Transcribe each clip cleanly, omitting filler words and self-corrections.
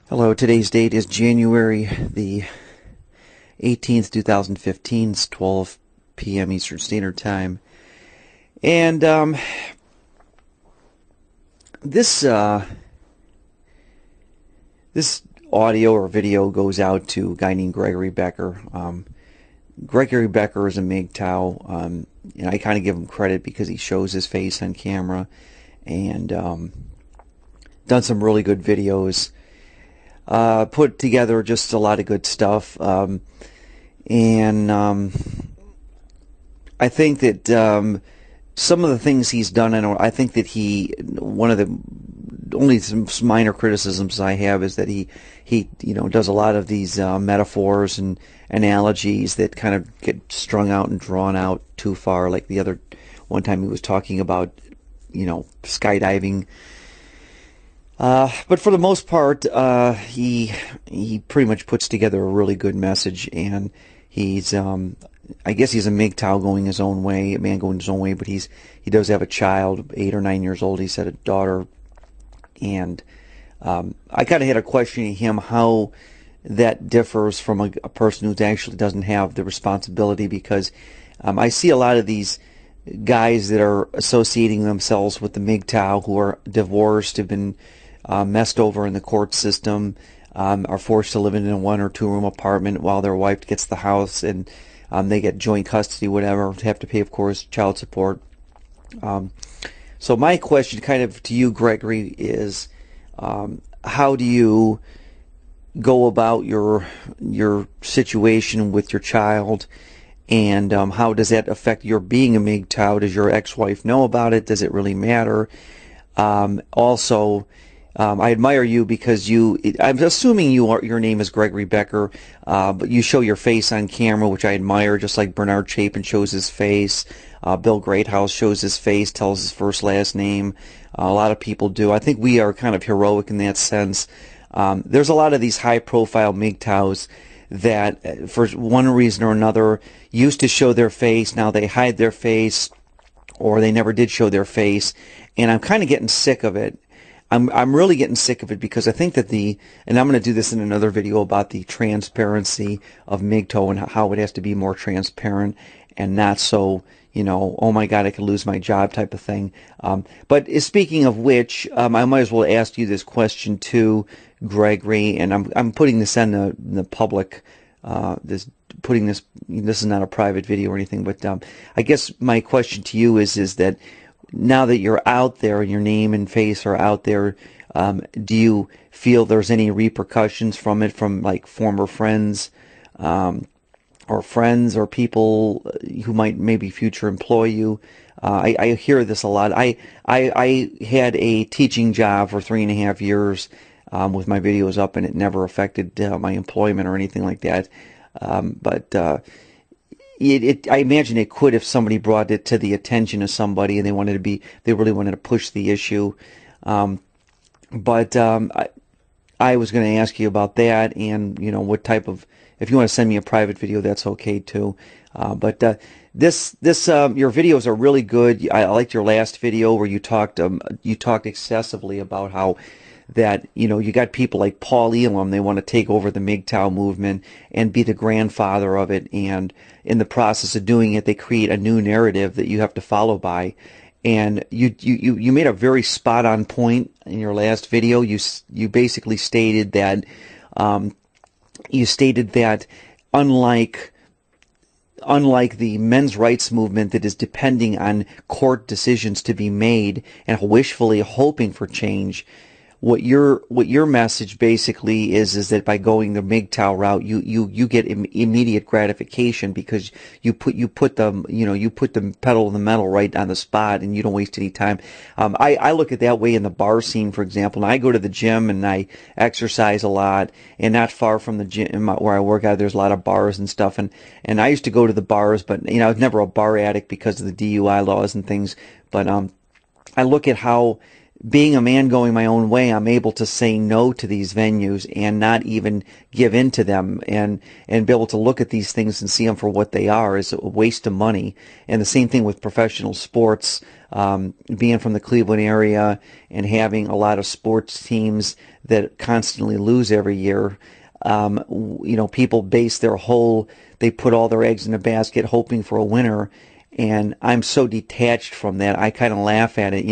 Hello, today's date is January the 18th, 2015. It's 12 p.m. Eastern Standard Time. And this audio or video goes out to a guy named Gregory Becker. Gregory Becker is a MGTOW, and I kind of give him credit because he shows his face on camera and done some really good videos. Put together just a lot of good stuff, and I think that some of the things he's done, I think that one of the only some minor criticisms I have is that he does a lot of these metaphors and analogies that kind of get strung out and drawn out too far. Like the other one time he was talking about skydiving. But for the most part, he pretty much puts together a really good message, and he's I guess he's a MGTOW going his own way, a man going his own way, but he does have a child, 8 or 9 years old. He said a daughter, and I kind of had a question of him how that differs from a person who actually doesn't have the responsibility, because I see a lot of these guys that are associating themselves with the MGTOW who are divorced, have been messed over in the court system, are forced to live in a 1 or 2 room apartment while their wife gets the house, and they get joint custody, whatever, have to pay, of course, child support. So my question kind of to you, Gregory, is how do you go about your situation with your child, and how does that affect your being a MGTOW? Does your ex-wife know about it? Does it really matter? Also, I admire you because I'm assuming your name is Gregory Becker, but you show your face on camera, which I admire, just like Bernard Chapin shows his face. Bill Greathouse shows his face, tells his first, last name. A lot of people do. I think we are kind of heroic in that sense. There's a lot of these high-profile MGTOWs that, for one reason or another, used to show their face. Now they hide their face, or they never did show their face, and I'm kind of getting sick of it. I'm really getting sick of it, because I think that and I'm going to do this in another video about the transparency of MGTOW and how it has to be more transparent and not so, oh my God, I could lose my job type of thing. But speaking of which, I might as well ask you this question too, Gregory, and I'm putting this on the public. This is not a private video or anything, but I guess my question to you is that now that you're out there and your name and face are out there, do you feel there's any repercussions from it, from like former friends, or people who might maybe future employ you? I hear this a lot. I had a teaching job for 3.5 years with my videos up, and it never affected my employment or anything like that. But I imagine it could if somebody brought it to the attention of somebody and they really wanted to push the issue. But I was going to ask you about that, and what type of, if you want to send me a private video, that's okay too. But your videos are really good. I liked your last video where you talked excessively about how that you got people like Paul Elam, they want to take over the MGTOW movement and be the grandfather of it, and in the process of doing it, they create a new narrative that you have to follow by. And you made a very spot on point in your last video. You basically stated that unlike the men's rights movement that is depending on court decisions to be made and wishfully hoping for change, what your message basically is that by going the MGTOW route, you get immediate gratification, because you put the pedal to the metal right on the spot, and you don't waste any time. I look at that way in the bar scene, for example. And I go to the gym and I exercise a lot, and not far from the gym where I work out, there's a lot of bars and stuff. And I used to go to the bars, but I was never a bar addict because of the DUI laws and things. But I look at how being a man going my own way, I'm able to say no to these venues and not even give in to them, and be able to look at these things and see them for what they are, is a waste of money. And the same thing with professional sports. Being from the Cleveland area and having a lot of sports teams that constantly lose every year, people base they put all their eggs in a basket hoping for a winner. And I'm so detached from that. I kind of laugh at it.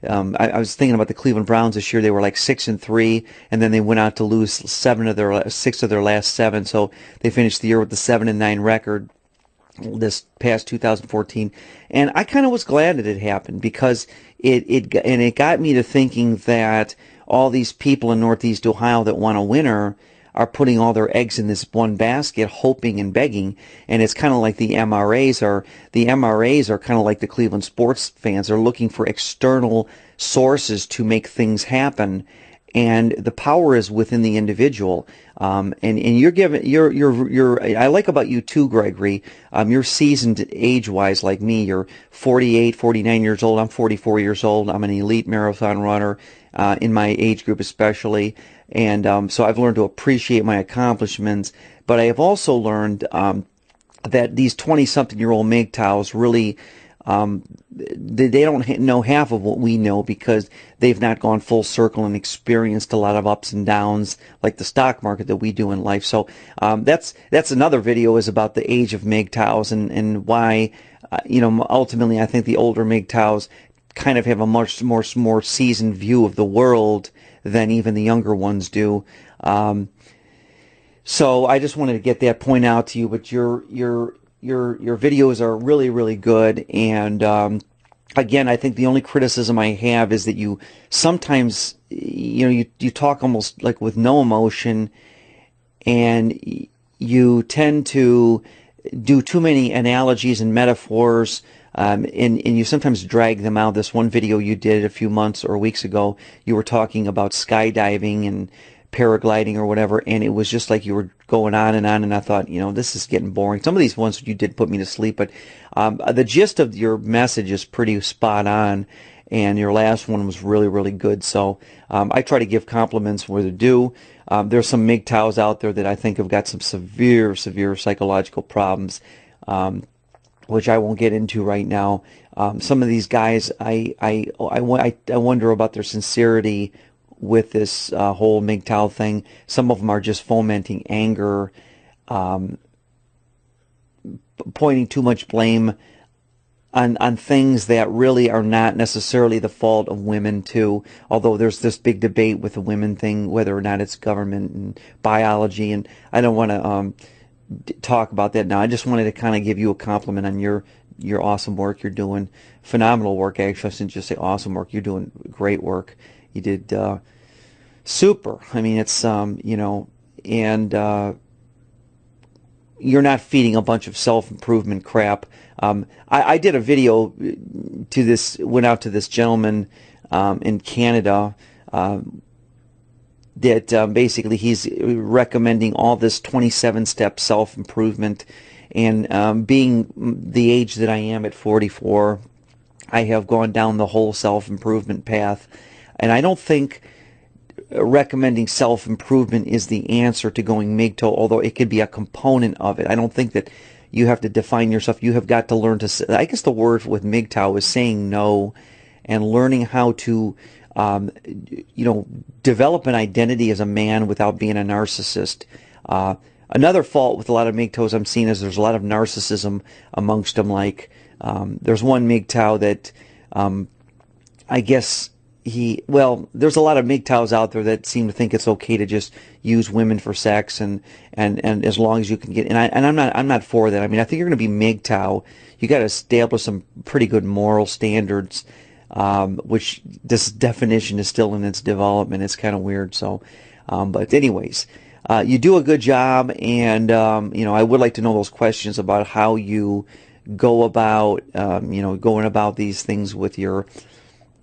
I was thinking about the Cleveland Browns this year. They were like 6-3, and then they went out to lose 6 of their last 7. So they finished the year with the 7-9 record this past 2014. And I kind of was glad that it happened, because it got me to thinking that all these people in Northeast Ohio that want a winner are putting all their eggs in this one basket, hoping and begging. And it's kind of like the MRAs are kind of like the Cleveland sports fans. They're looking for external sources to make things happen, and the power is within the individual. And you're given, I like about you too, Gregory. You're seasoned age-wise like me. You're 48, 49 years old. I'm 44 years old. I'm an elite marathon runner, in my age group especially. And so I've learned to appreciate my accomplishments. But I have also learned that these 20-something-year-old MGTOWs really, they don't know half of what we know, because they've not gone full circle and experienced a lot of ups and downs like the stock market that we do in life. So that's another video, is about the age of MGTOWs and why, ultimately I think the older MGTOWs kind of have a much more seasoned view of the world than even the younger ones do. So I just wanted to get that point out to you. But your videos are really, really good. And again, I think the only criticism I have is that you sometimes, you talk almost like with no emotion, and you tend to do too many analogies and metaphors. And you sometimes drag them out. This one video you did a few months or weeks ago, you were talking about skydiving and paragliding or whatever, and it was just like you were going on, and I thought, this is getting boring. Some of these ones you did put me to sleep, but the gist of your message is pretty spot on, and your last one was really, really good. So I try to give compliments where they're due. There's some MGTOWs out there that I think have got some severe psychological problems, which I won't get into right now. Some of these guys, I wonder about their sincerity with this whole MGTOW thing. Some of them are just fomenting anger, pointing too much blame on things that really are not necessarily the fault of women too. Although there's this big debate with the women thing, whether or not it's government and biology, and I don't want to talk about that now. I just wanted to kind of give you a compliment on your awesome work. You're doing phenomenal work. Actually, I shouldn't just say awesome work. You're doing great work. You did super. I mean, it's and you're not feeding a bunch of self-improvement crap. I did a video went out to this gentleman in Canada that basically he's recommending all this 27-step self-improvement. And being the age that I am at 44, I have gone down the whole self-improvement path. And I don't think recommending self-improvement is the answer to going MGTOW, although it could be a component of it. I don't think that you have to define yourself. You have got to learn to, I guess the word with MGTOW is saying no, and learning how to, develop an identity as a man without being a narcissist. Another fault with a lot of MGTOWs I'm seeing is there's a lot of narcissism amongst them. Like, there's one MGTOW that, I guess there's a lot of MGTOWs out there that seem to think it's okay to just use women for sex, and as long as you can get, I'm not for that. I mean, I think you're going to be MGTOW, you got to establish some pretty good moral standards, which this definition is still in its development. It's kind of weird. So, but anyways, you do a good job, and I would like to know those questions about how you go about, going about these things with your,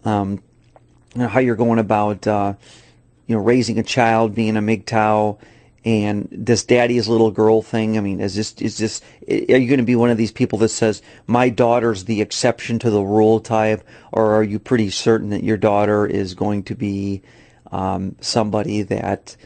how you're going about, raising a child, being a MGTOW, And this daddy's little girl thing, I mean, is this, are you going to be one of these people that says, my daughter's the exception to the rule type, or are you pretty certain that your daughter is going to be somebody that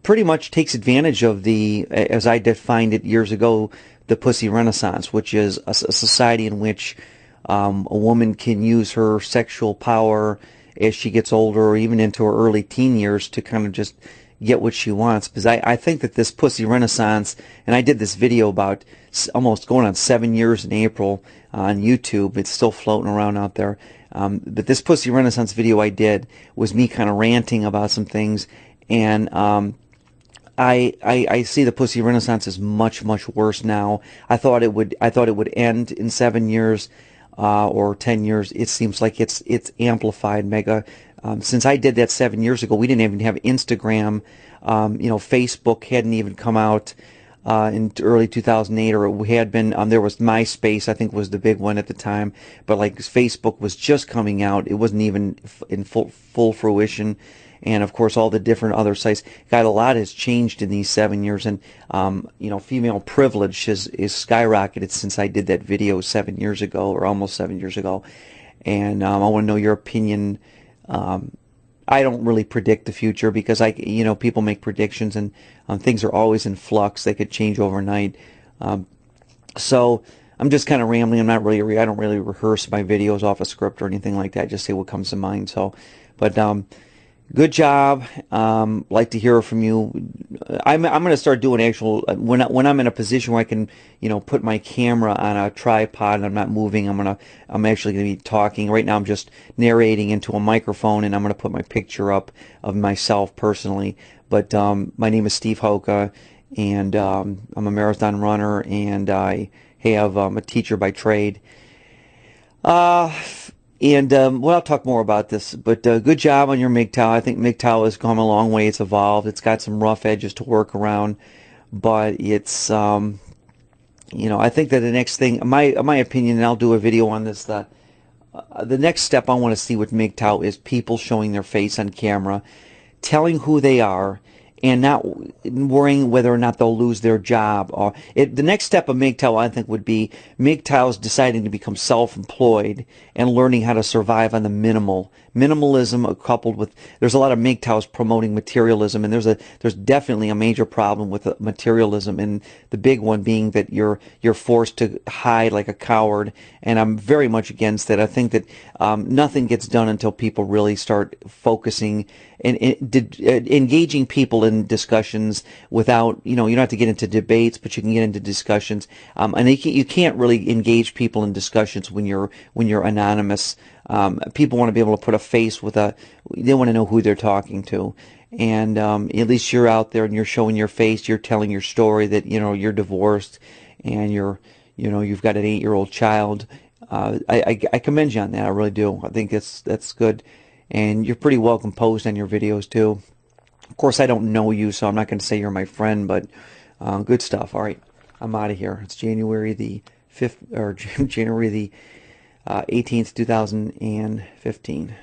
pretty much takes advantage of the, as I defined it years ago, the pussy renaissance, which is a society in which a woman can use her sexual power as she gets older, or even into her early teen years, to kind of just get what she wants. Because I think that this pussy renaissance, and I did this video about almost going on 7 years in April on YouTube. It's still floating around out there. But this pussy renaissance video I did was me kind of ranting about some things, and I see the pussy renaissance as much worse now. I thought it would end in 7 years or 10 years. It seems like it's amplified mega. Since I did that 7 years ago, we didn't even have Instagram. Facebook hadn't even come out in early 2008, or it had been. There was MySpace, I think, was the big one at the time, but like Facebook was just coming out. It wasn't even in full fruition. And of course, all the different other sites. God, a lot has changed in these 7 years, and female privilege is skyrocketed since I did that video 7 years ago, or almost 7 years ago. And I want to know your opinion. I don't really predict the future, because people make predictions, and things are always in flux. They could change overnight. So I'm just kind of rambling. I don't really rehearse my videos off a script or anything like that. I just say what comes to mind. So, but good job. Like to hear from you. I'm going to start doing actual, when I'm in a position where I can, put my camera on a tripod and I'm not moving. I'm actually going to be talking. Right now I'm just narrating into a microphone, and I'm going to put my picture up of myself personally. But my name is Steve Hoca'a, and I'm a marathon runner, and I have a teacher by trade. I'll talk more about this, but good job on your MGTOW. I think MGTOW has come a long way. It's evolved. It's got some rough edges to work around, but it's, I think that the next thing, my opinion, and I'll do a video on this, the next step I want to see with MGTOW is people showing their face on camera, telling who they are, and not worrying whether or not they'll lose their job. Or the next step of MGTOW, I think, would be MGTOWs deciding to become self-employed and learning how to survive on the minimalism, coupled with, there's a lot of MGTOWs promoting materialism, and there's definitely a major problem with materialism, and the big one being that you're forced to hide like a coward, and I'm very much against that. I think that nothing gets done until people really start focusing and engaging people in discussions without, you don't have to get into debates, but you can get into discussions. And you can't really engage people in discussions when you're anonymous. People want to be able to put a face they want to know who they're talking to. And at least you're out there and you're showing your face, you're telling your story that, you're divorced and you've got an 8-year-old child. I commend you on that. I really do. I think that's good. And you're pretty well composed on your videos too. Of course, I don't know you, so I'm not going to say you're my friend, but good stuff. All right, I'm out of here. It's January the 5th, or January the 18th, 2015.